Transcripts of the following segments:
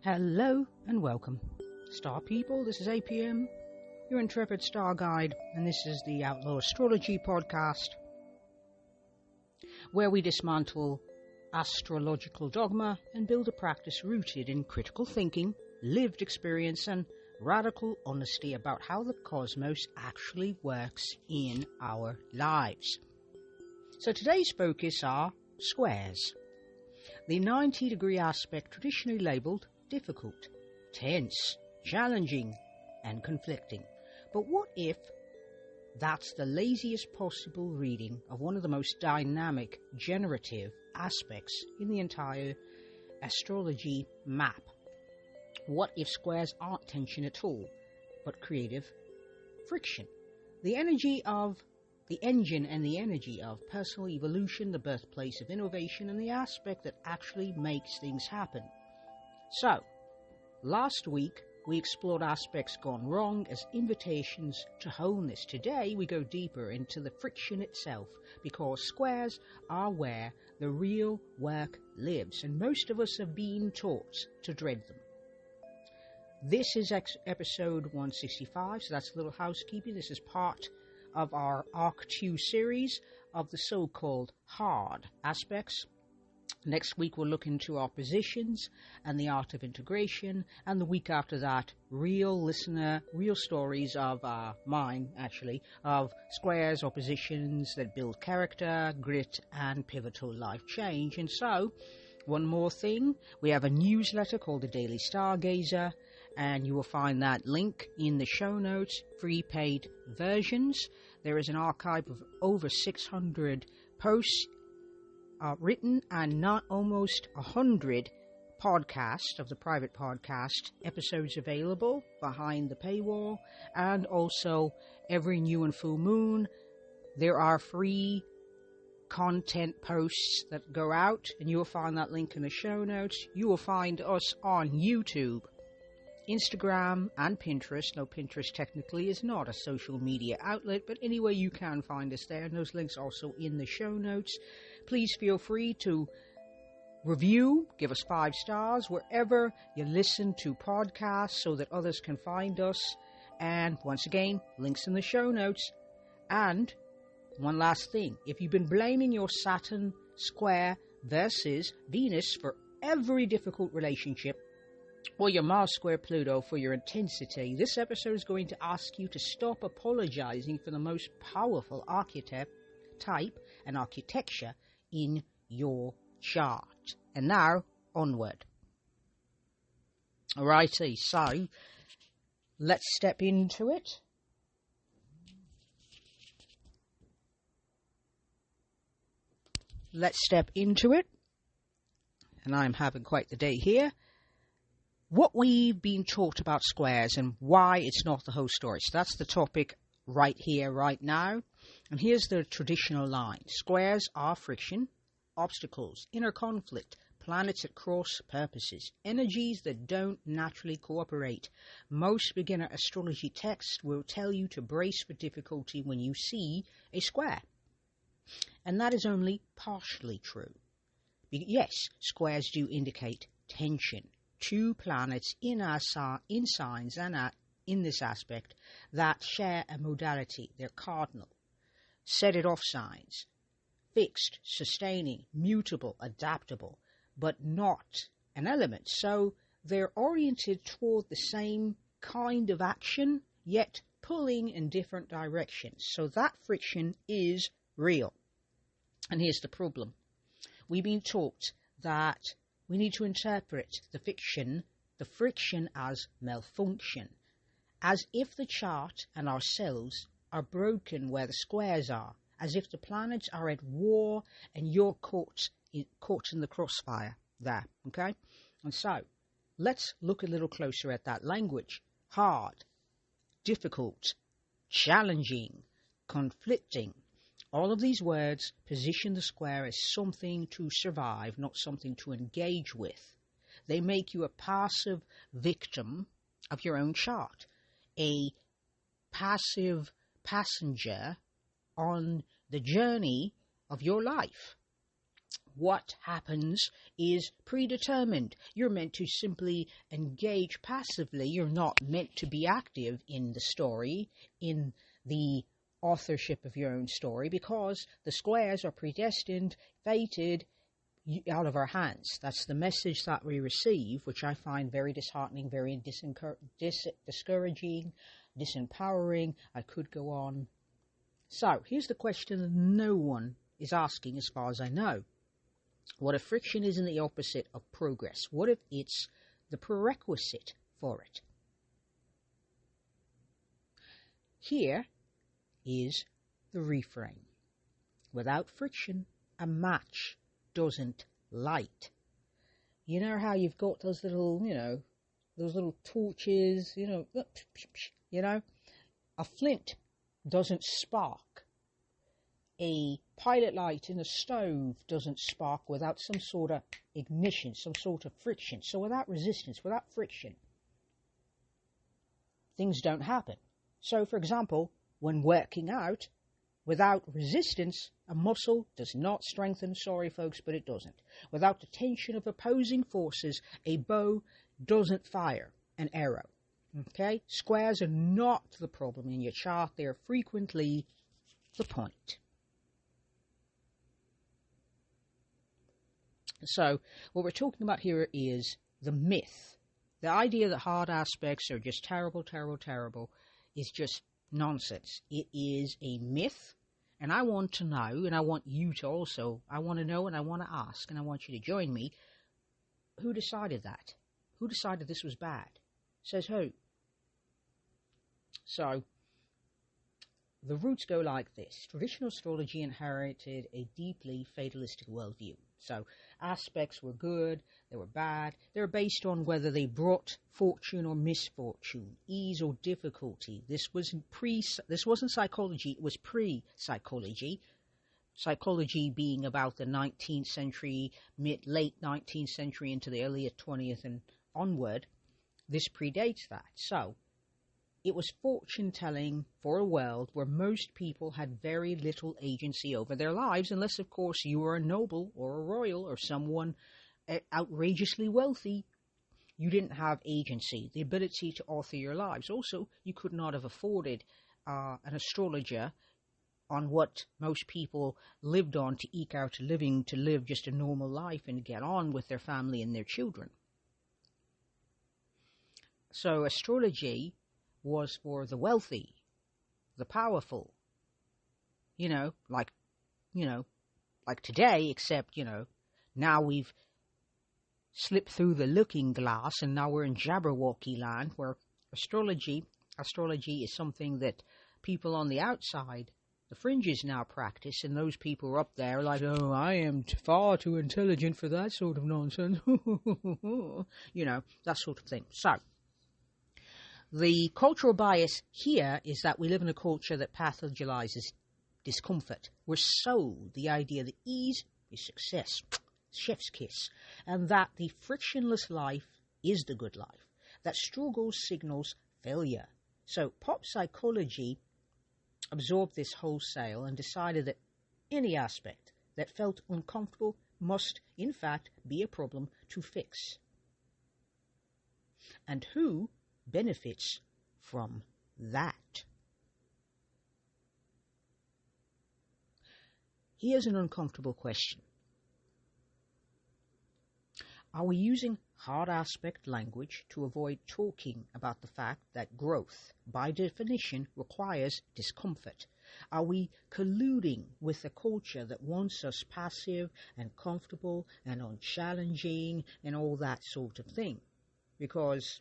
Hello and welcome, Star People. This is APM, your intrepid star guide, and this is the Outlaw Astrology podcast, where we dismantle astrological dogma and build a practice rooted in critical thinking, lived experience, and radical honesty about how the cosmos actually works in our lives. So today's focus are squares. The 90-degree aspect traditionally labelled difficult, tense, challenging, and conflicting. But what if that's the laziest possible reading of one of the most dynamic, generative aspects in the entire astrology map? What if squares aren't tension at all, but creative friction? The energy of the engine and the energy of personal evolution, the birthplace of innovation, and the aspect that actually makes things happen. So, last week we explored aspects gone wrong as invitations to wholeness. Today we go deeper into the friction itself, because squares are where the real work lives, and most of us have been taught to dread them. This is episode 165, so that's a little housekeeping. This is part of our Arc 2 series of the so-called hard aspects. Next week we'll look into oppositions and the art of integration, and the week after that, real stories of mine, actually, of squares, oppositions that build character, grit, and pivotal life change. And so, one more thing, we have a newsletter called the Daily Stargazer, and you will find that link in the show notes, free paid versions. There is an archive of over 600 posts written, and not almost 100 podcasts of the private podcast episodes available behind the paywall. And also every new and full moon there are free content posts that go out, and you will find that link in the show notes. You will find us on YouTube, Instagram, and Pinterest. Now, Pinterest technically is not a social media outlet, but anyway, you can find us there, and those links also in the show notes. Please feel free to review, give us 5 stars wherever you listen to podcasts so that others can find us. And once again, links in the show notes. And one last thing, if you've been blaming your Saturn square versus Venus for every difficult relationship, or your Mars square Pluto for your intensity, this episode is going to ask you to stop apologizing for the most powerful archetype and architecture in your chart. And now, onward. Alrighty, so let's step into it. And I'm having quite the day here. What we've been taught about squares and why it's not the whole story. So that's the topic right here, right now. And here's the traditional line. Squares are friction, obstacles, inner conflict, planets at cross purposes, energies that don't naturally cooperate. Most beginner astrology texts will tell you to brace for difficulty when you see a square. And that is only partially true. Yes, squares do indicate tension. 2 planets in signs and in this aspect that share a modality. They're cardinal, set-it-off signs, fixed, sustaining, mutable, adaptable, but not an element. So they're oriented toward the same kind of action, yet pulling in different directions. So that friction is real. And here's the problem. We've been taught that we need to interpret the friction as malfunction, as if the chart and ourselves are broken where the squares are, as if the planets are at war and you're caught in the crossfire there, okay? And so, let's look a little closer at that language. Hard, difficult, challenging, conflicting. All of these words position the square as something to survive, not something to engage with. They make you a passive victim of your own chart, a passive passenger on the journey of your life. what happens is predetermined. You're meant to simply engage passively. You're not meant to be active in the story, in the authorship of your own story, because the squares are predestined, fated, out of our hands. That's the message that we receive, which I find very disheartening, very discouraging, disempowering. I could go on. So, here's the question that no one is asking as far as I know. What if friction isn't the opposite of progress? What if it's the prerequisite for it? Here is the refrain. Without friction, a match doesn't light. You know how you've got those little, those little torches, a flint doesn't spark. A pilot light in a stove doesn't spark without some sort of ignition, some sort of friction. So without resistance, without friction, things don't happen. So, for example, when working out, without resistance, a muscle does not strengthen. Sorry, folks, but it doesn't. Without the tension of opposing forces, a bow doesn't fire an arrow. Okay? Squares are not the problem in your chart. They are frequently the point. So, what we're talking about here is the myth. The idea that hard aspects are just terrible, terrible, terrible is just nonsense. It is a myth, and I want to know, and I want you to also, I want to know and I want to ask, and I want you to join me. Who decided that? Who decided this was bad? Says who? So, the roots go like this. Traditional astrology inherited a deeply fatalistic worldview. So, aspects were good, they were bad. They were based on whether they brought fortune or misfortune, ease or difficulty. This wasn't psychology, it was pre-psychology. Psychology being about the 19th century, late 19th century into the early 20th and onward. This predates that. So, it was fortune-telling for a world where most people had very little agency over their lives, unless, of course, you were a noble or a royal or someone outrageously wealthy. You didn't have agency, the ability to author your lives. Also, you could not have afforded an astrologer on what most people lived on to eke out a living, to live just a normal life and get on with their family and their children. So astrology was for the wealthy, the powerful, like today, except, now we've slipped through the looking glass and now we're in Jabberwocky land, where astrology is something that people on the outside, the fringes, now practice, and those people are up there like, oh, I am far too intelligent for that sort of nonsense, that sort of thing. So, the cultural bias here is that we live in a culture that pathologizes discomfort. We're sold the idea that ease is success, chef's kiss, and that the frictionless life is the good life, that struggle signals failure. So pop psychology absorbed this wholesale and decided that any aspect that felt uncomfortable must, in fact, be a problem to fix. And who benefits from that? Here's an uncomfortable question. Are we using hard aspect language to avoid talking about the fact that growth, by definition, requires discomfort? Are we colluding with a culture that wants us passive and comfortable and unchallenging and all that sort of thing? Because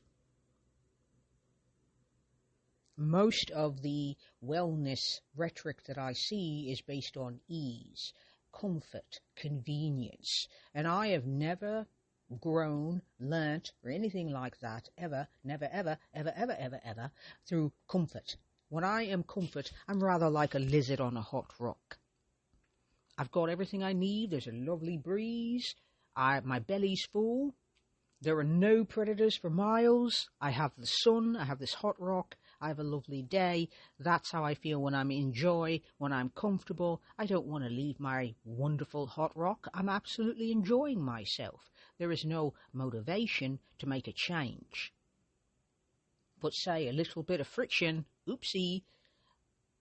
most of the wellness rhetoric that I see is based on ease, comfort, convenience. And I have never grown, learnt, or anything like that, ever, never, ever, ever, ever, ever, ever, through comfort. When I am comfort, I'm rather like a lizard on a hot rock. I've got everything I need. There's a lovely breeze. My belly's full. There are no predators for miles. I have the sun. I have this hot rock. I have a lovely day. That's how I feel when I'm in joy, when I'm comfortable. I don't want to leave my wonderful hot rock. I'm absolutely enjoying myself. There is no motivation to make a change. But say a little bit of friction, oopsie,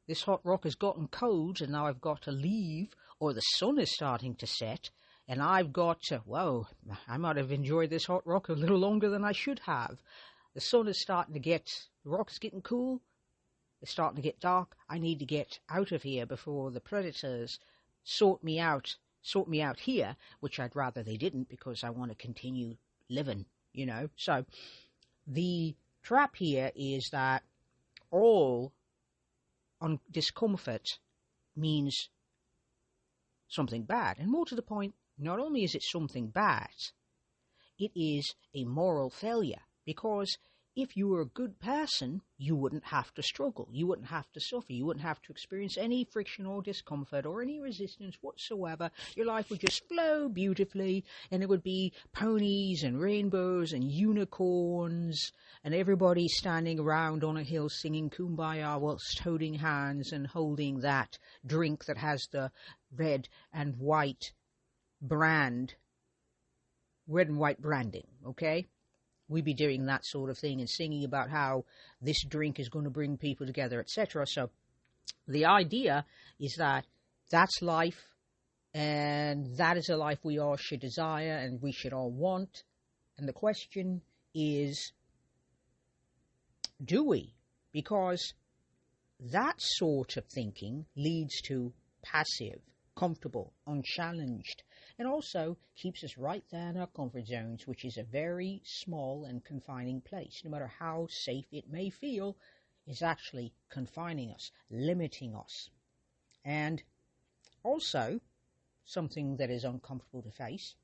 this hot rock has gotten cold and now I've got to leave, or the sun is starting to set and I've got to, whoa, I might have enjoyed this hot rock a little longer than I should have. The sun is starting to get, the rock is getting cool, it's starting to get dark. I need to get out of here before the predators sort me out here, which I'd rather they didn't because I want to continue living, you know. So the trap here is that all discomfort means something bad. And more to the point, not only is it something bad, it is a moral failure. Because if you were a good person, you wouldn't have to struggle. You wouldn't have to suffer. You wouldn't have to experience any friction or discomfort or any resistance whatsoever. Your life would just flow beautifully, and it would be ponies and rainbows and unicorns and everybody standing around on a hill singing Kumbaya whilst holding hands and holding that drink that has the red and white branding, okay? We'd be doing that sort of thing and singing about how this drink is going to bring people together, etc. So the idea is that that's life, and that is a life we all should desire and we should all want. And the question is, do we? Because that sort of thinking leads to passive, comfortable, unchallenged, and also keeps us right there in our comfort zones, which is a very small and confining place. No matter how safe it may feel, it's actually confining us, limiting us. And also, something that is uncomfortable to face,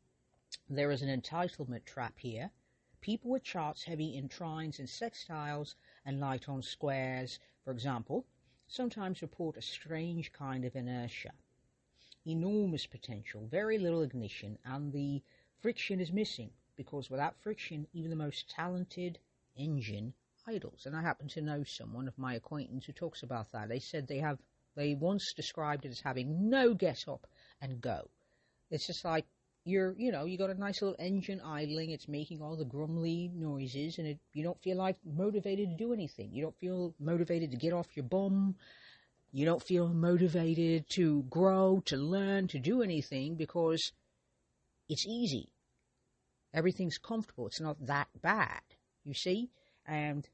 there is an entitlement trap here. People with charts heavy in trines and sextiles and light on squares, for example, sometimes report a strange kind of inertia. Enormous potential, very little ignition, and the friction is missing, because without friction, even the most talented engine idles. And I happen to know someone of my acquaintance who talks about that. They said they once described it as having no get up and go. It's just like you got a nice little engine idling, it's making all the grumbly noises, and you don't feel like motivated to do anything. You don't feel motivated to get off your bum. You don't feel motivated to grow, to learn, to do anything, because it's easy. Everything's comfortable. It's not that bad, you see? And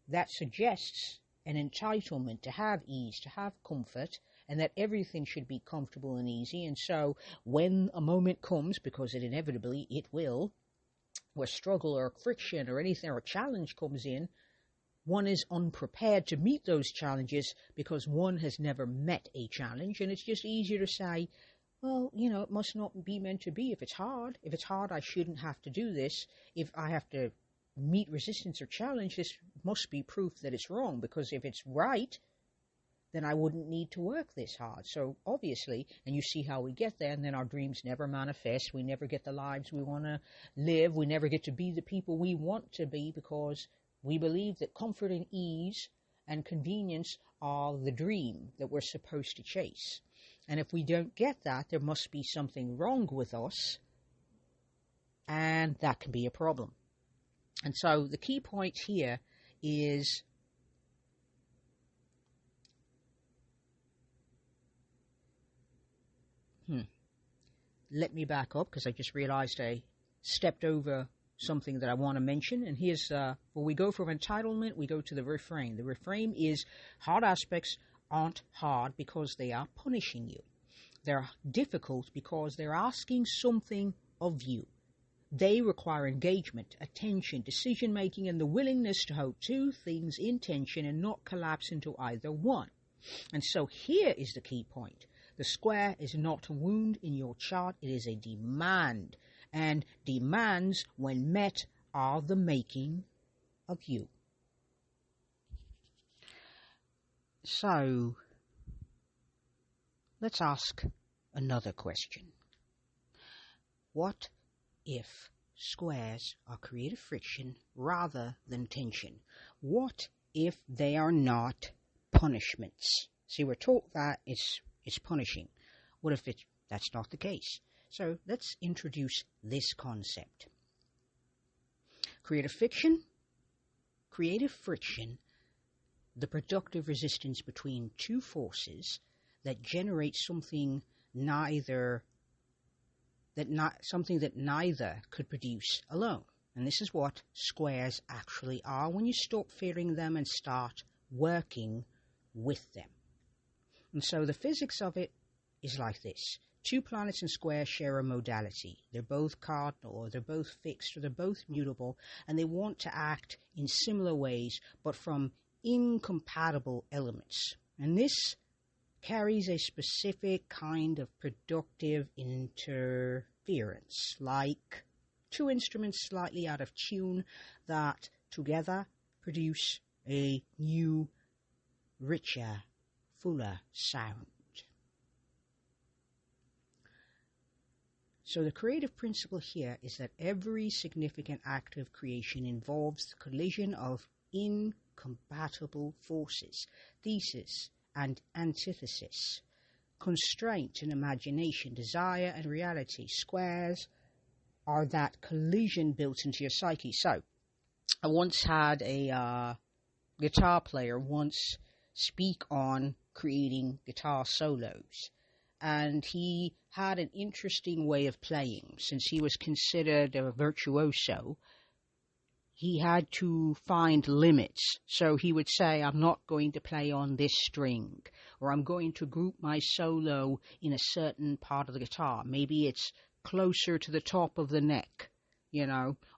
that suggests an entitlement to have ease, to have comfort, and that everything should be comfortable and easy. And so when a moment comes, because it inevitably it will, where struggle or friction or anything or a challenge comes in, one is unprepared to meet those challenges because one has never met a challenge, and it's just easier to say, well, it must not be meant to be. If it's hard, I shouldn't have to do this. If I have to meet resistance or challenge, this must be proof that it's wrong, because if it's right, then I wouldn't need to work this hard. So obviously, and you see how we get there, and then our dreams never manifest. We never get the lives we want to live. We never get to be the people we want to be, because we believe that comfort and ease and convenience are the dream that we're supposed to chase. And if we don't get that, there must be something wrong with us, and that can be a problem. And so the key point here is let me back up, because I just realized I stepped over something that I want to mention. And here's where we go from entitlement, we go to the reframe. The reframe is hard aspects aren't hard because they are punishing you. They're difficult because they're asking something of you. They require engagement, attention, decision-making, and the willingness to hold two things in tension and not collapse into either one. And so here is the key point. The square is not a wound in your chart, it is a demand. And demands, when met, are the making of you. So, let's ask another question. What if squares are creative friction rather than tension? What if they are not punishments. See, we're taught that it's punishing. What if that's not the case? So let's introduce this concept. Creative friction, the productive resistance between two forces that generate something that neither could produce alone. And this is what squares actually are when you stop fearing them and start working with them. And so the physics of it is like this. Two planets and squares share a modality. They're both cardinal, or they're both fixed, or they're both mutable, and they want to act in similar ways, but from incompatible elements. And this carries a specific kind of productive interference, like two instruments slightly out of tune that together produce a new, richer, fuller sound. So the creative principle here is that every significant act of creation involves the collision of incompatible forces, thesis and antithesis, constraint and imagination, desire and reality. Squares are that collision built into your psyche. So I once had a guitar player speak on creating guitar solos. And he had an interesting way of playing. Since he was considered a virtuoso, he had to find limits. So he would say, I'm not going to play on this string, or I'm going to group my solo in a certain part of the guitar. Maybe it's closer to the top of the neck,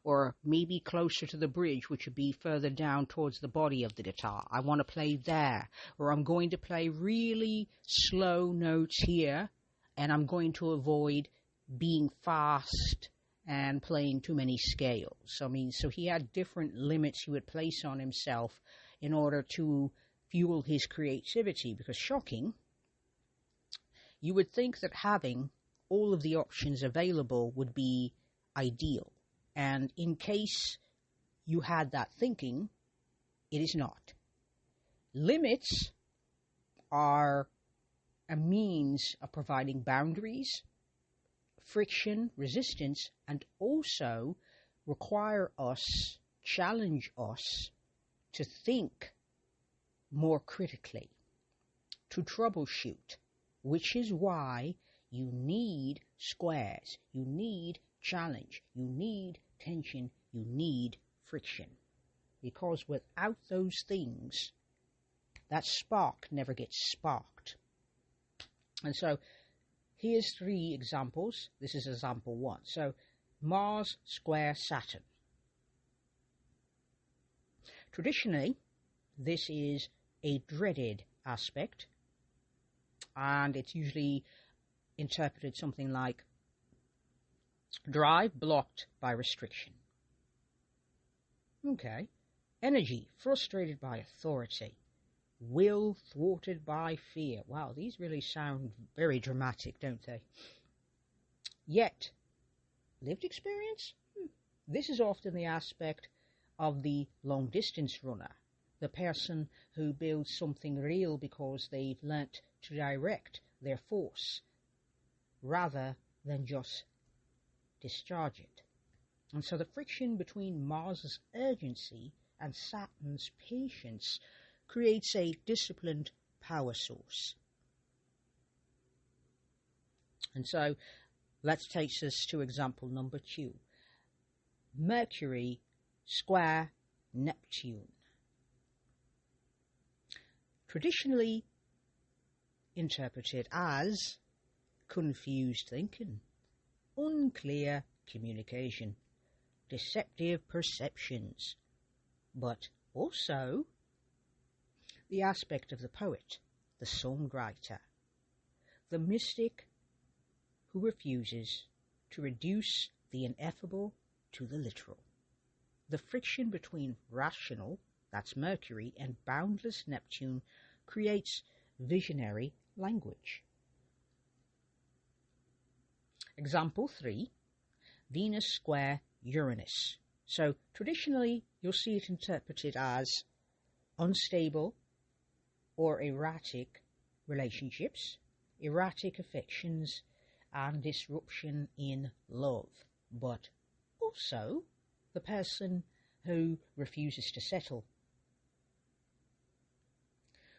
or maybe closer to the bridge, which would be further down towards the body of the guitar. I want to play there, or I'm going to play really slow notes here, and I'm going to avoid being fast and playing too many scales. So he had different limits he would place on himself in order to fuel his creativity, because shocking, you would think that having all of the options available would be ideal. And in case you had that thinking, it is not. Limits are a means of providing boundaries, friction, resistance, and also challenge us to think more critically, to troubleshoot, which is why you need squares, you need challenge, you need tension, you need friction. Because without those things, that spark never gets sparked. And so here's 3 examples. This is example 1. So Mars square Saturn. Traditionally, this is a dreaded aspect, and it's usually interpreted something like drive blocked by restriction. Okay. Energy frustrated by authority. Will thwarted by fear. Wow, these really sound very dramatic, don't they? Yet, lived experience? This is often the aspect of the long-distance runner, the person who builds something real because they've learnt to direct their force rather than just discharge it. And so the friction between Mars's urgency and Saturn's patience creates a disciplined power source. And so that takes us to example number 2. Mercury square Neptune. Traditionally interpreted as confused thinking, unclear communication, deceptive perceptions, but also the aspect of the poet, the songwriter, the mystic who refuses to reduce the ineffable to the literal. The friction between rational, that's Mercury, and boundless Neptune creates visionary language. Example 3, Venus square Uranus. So traditionally, you'll see it interpreted as unstable or erratic relationships, erratic affections, and disruption in love. But also the person who refuses to settle,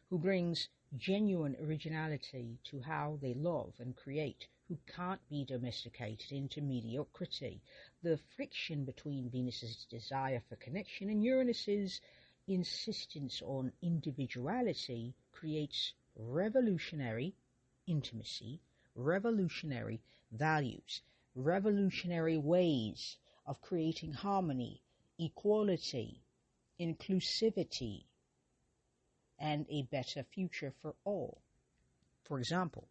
who brings genuine originality to how they love and create, who can't be domesticated into mediocrity. The friction between Venus's desire for connection and Uranus's insistence on individuality creates revolutionary intimacy, revolutionary values, revolutionary ways of creating harmony, equality, inclusivity, and a better future for all, for example.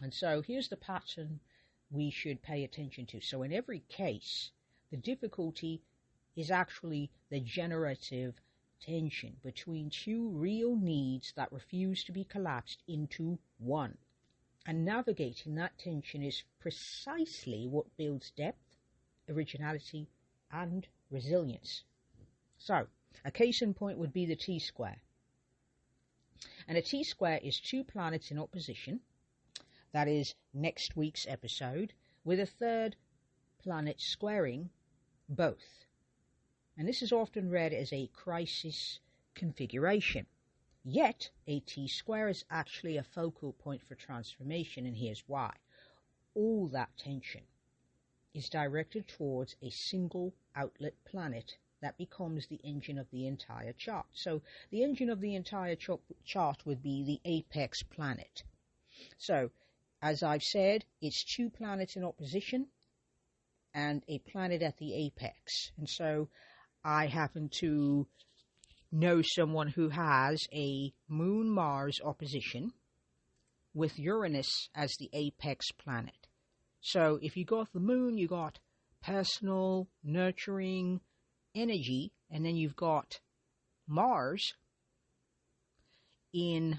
And so here's the pattern we should pay attention to. So in every case, the difficulty is actually the generative tension between two real needs that refuse to be collapsed into one. And navigating that tension is precisely what builds depth, originality, and resilience. So, a case in point would be the T-square. And a T-square is two planets in opposition. That is next week's episode, with a third planet squaring both. And this is often read as a crisis configuration. Yet, a T-square is actually a focal point for transformation, and here's why. All that tension is directed towards a single outlet planet that becomes the engine of the entire chart. So, the engine of the entire chart would be the apex planet. So, as I've said, it's two planets in opposition and a planet at the apex. And so, I happen to know someone who has a Moon-Mars opposition with Uranus as the apex planet. So if you got the Moon, you got personal, nurturing energy, and then you've got Mars in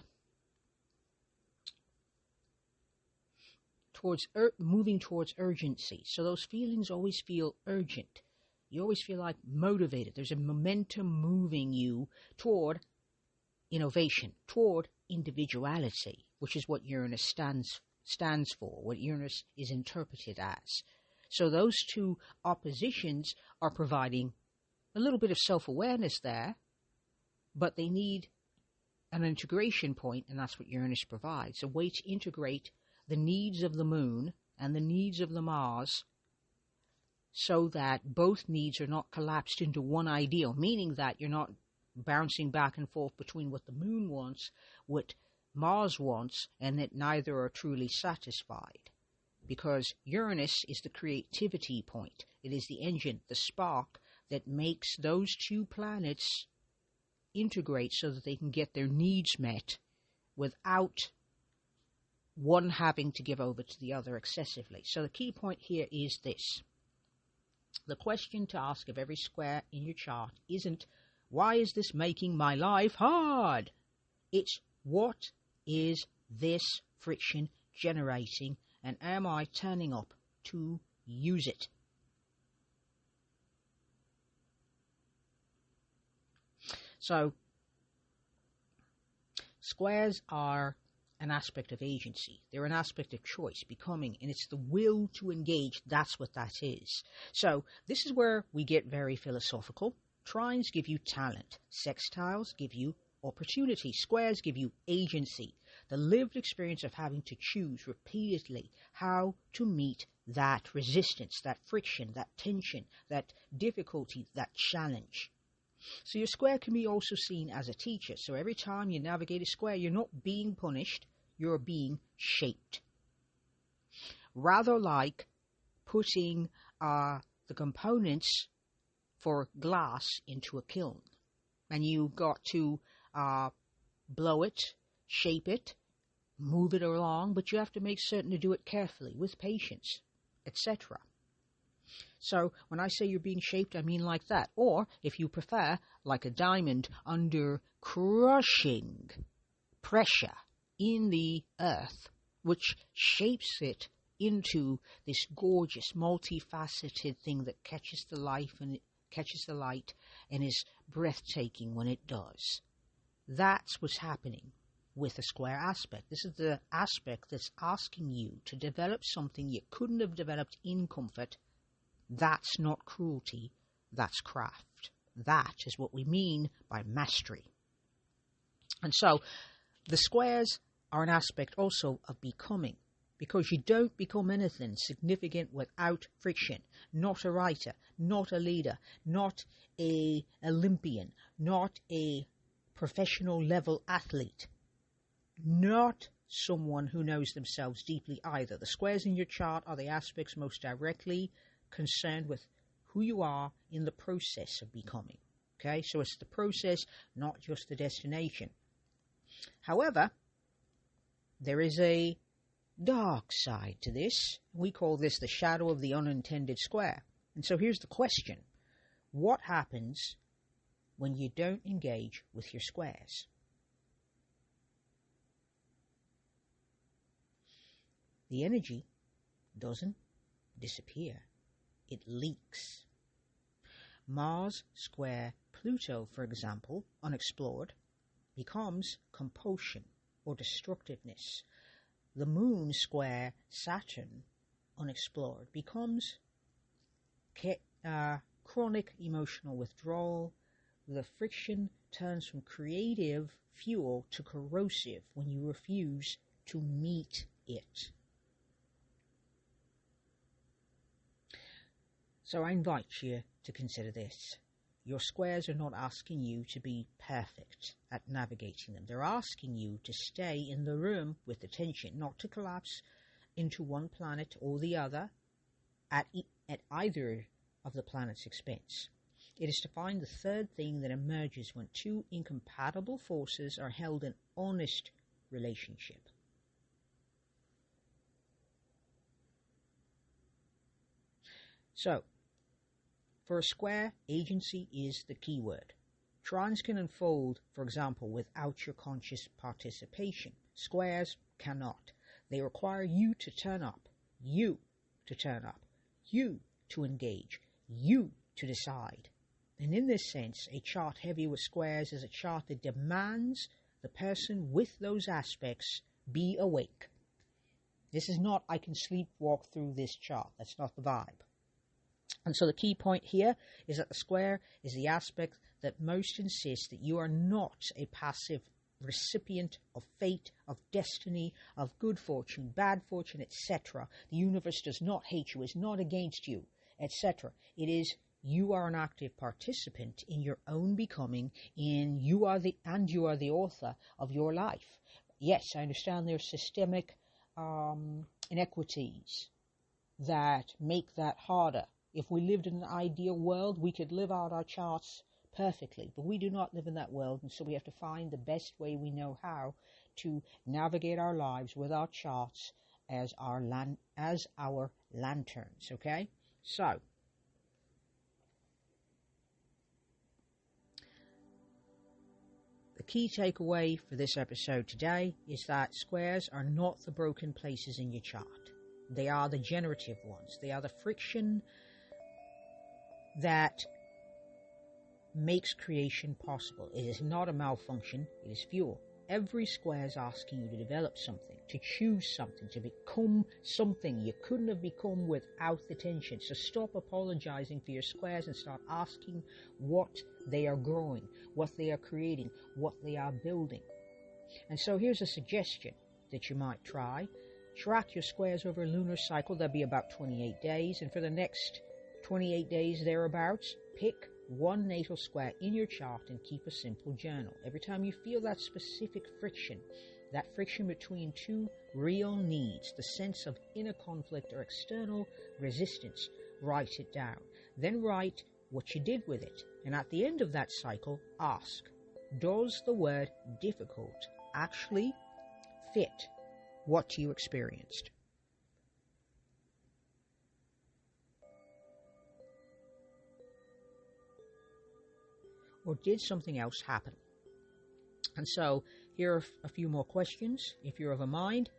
moving towards urgency. So those feelings always feel urgent. You always feel like motivated. There's a momentum moving you toward innovation, toward individuality, which is what Uranus stands for, what Uranus is interpreted as. So those two oppositions are providing a little bit of self-awareness there, but they need an integration point, and that's what Uranus provides, a way to integrate the needs of the Moon and the needs of the Mars so that both needs are not collapsed into one ideal, meaning that you're not bouncing back and forth between what the Moon wants, what Mars wants, and that neither are truly satisfied. Because Uranus is the creativity point. It is the engine, the spark, that makes those two planets integrate so that they can get their needs met without one having to give over to the other excessively. So the key point here is this. The question to ask of every square in your chart isn't, why is this making my life hard? It's, what is this friction generating, and am I turning up to use it? So, squares are an aspect of agency. They're an aspect of choice, becoming, and it's the will to engage. That's what that is. So this is where we get very philosophical. Trines give you talent. Sextiles give you opportunity. Squares give you agency. The lived experience of having to choose repeatedly how to meet that resistance, that friction, that tension, that difficulty, that challenge. So your square can be also seen as a teacher. So every time you navigate a square, you're not being punished, you're being shaped. Rather like putting the components for glass into a kiln. And you've got to blow it, shape it, move it along, but you have to make certain to do it carefully, with patience, etc. So when I say you're being shaped, I mean like that. Or, if you prefer, like a diamond under crushing pressure in the earth, which shapes it into this gorgeous, multifaceted thing that catches the light and is breathtaking when it does. That's what's happening with a square aspect. This is the aspect that's asking you to develop something you couldn't have developed in comfort. That's not cruelty, that's craft. That is what we mean by mastery. And so the squares are an aspect also of becoming, because you don't become anything significant without friction. Not a writer, not a leader, not a Olympian, not a professional level athlete, not someone who knows themselves deeply either. The squares in your chart are the aspects most directly concerned with who you are in the process of becoming. Okay, so it's the process, not just the destination. However, there is a dark side to this. We call this the shadow of the unintended square. And so here's the question. What happens when you don't engage with your squares? The energy doesn't disappear. It leaks. Mars square Pluto, for example, unexplored, becomes compulsion or destructiveness. The Moon square Saturn, unexplored, becomes chronic emotional withdrawal. The friction turns from creative fuel to corrosive when you refuse to meet it. So I invite you to consider this. Your squares are not asking you to be perfect at navigating them. They're asking you to stay in the room with attention, not to collapse into one planet or the other at either of the planet's expense. It is to find the third thing that emerges when two incompatible forces are held in honest relationship. So, for a square, agency is the key word. Trines can unfold, for example, without your conscious participation. Squares cannot. They require you to turn up, you to turn up, you to engage, you to decide. And in this sense, a chart heavy with squares is a chart that demands the person with those aspects be awake. This is not, I can sleepwalk through this chart. That's not the vibe. And so the key point here is that the square is the aspect that most insists that you are not a passive recipient of fate, of destiny, of good fortune, bad fortune, etc. The universe does not hate you, is not against you, etc. It is you are an active participant in your own becoming, you are the author of your life. Yes, I understand there's systemic inequities that make that harder. If we lived in an ideal world, we could live out our charts perfectly, but we do not live in that world, and so we have to find the best way we know how to navigate our lives with our charts as our lanterns, okay? So, the key takeaway for this episode today is that squares are not the broken places in your chart. They are the generative ones. They are the friction that makes creation possible. It is not a malfunction, it is fuel. Every square is asking you to develop something, to choose something, to become something you couldn't have become without the tension. So stop apologizing for your squares and start asking what they are growing, what they are creating, what they are building. And so here's a suggestion that you might try. Track your squares over a lunar cycle. That'll be about 28 days. And for the next 28 days thereabouts, pick one natal square in your chart and keep a simple journal. Every time you feel that specific friction, that friction between two real needs, the sense of inner conflict or external resistance, write it down. Then write what you did with it. And at the end of that cycle, ask, does the word difficult actually fit what you experienced? Or did something else happen? And so here are a few more questions. If you're of a mind,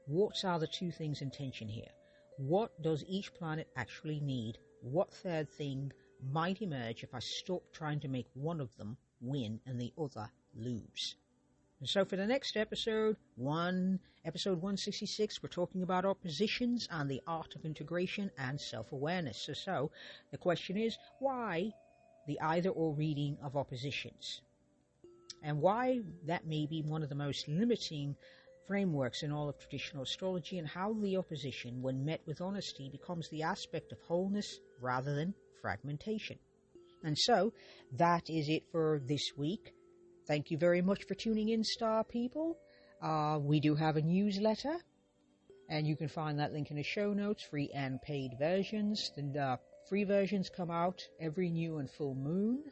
what are the two things in tension here? What does each planet actually need? What third thing might emerge if I stop trying to make one of them win and the other lose. And so for the next episode 166, we're talking about oppositions and the art of integration and self-awareness. So the question is, why the either-or reading of oppositions? And why that may be one of the most limiting frameworks in all of traditional astrology, and how the opposition, when met with honesty, becomes the aspect of wholeness rather than fragmentation. And so that is it for this week. Thank you very much for tuning in, star people. We do have a newsletter, and you can find that link in the show notes, free and paid versions. The free versions come out every new and full moon.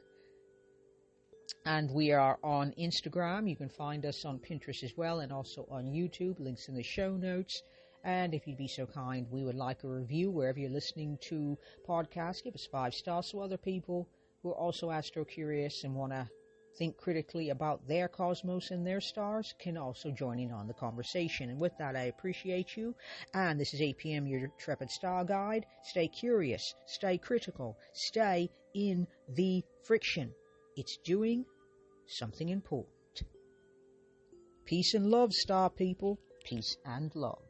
And we are on Instagram. You can find us on Pinterest as well, and also on YouTube. Links in the show notes. And if you'd be so kind, we would like a review wherever you're listening to podcasts. Give us 5 stars so other people who are also astro-curious and want to think critically about their cosmos and their stars can also join in on the conversation. And with that, I appreciate you. And this is APM, your intrepid star guide. Stay curious, stay critical, stay in the friction. It's doing something important. Peace and love, star people. Peace and love.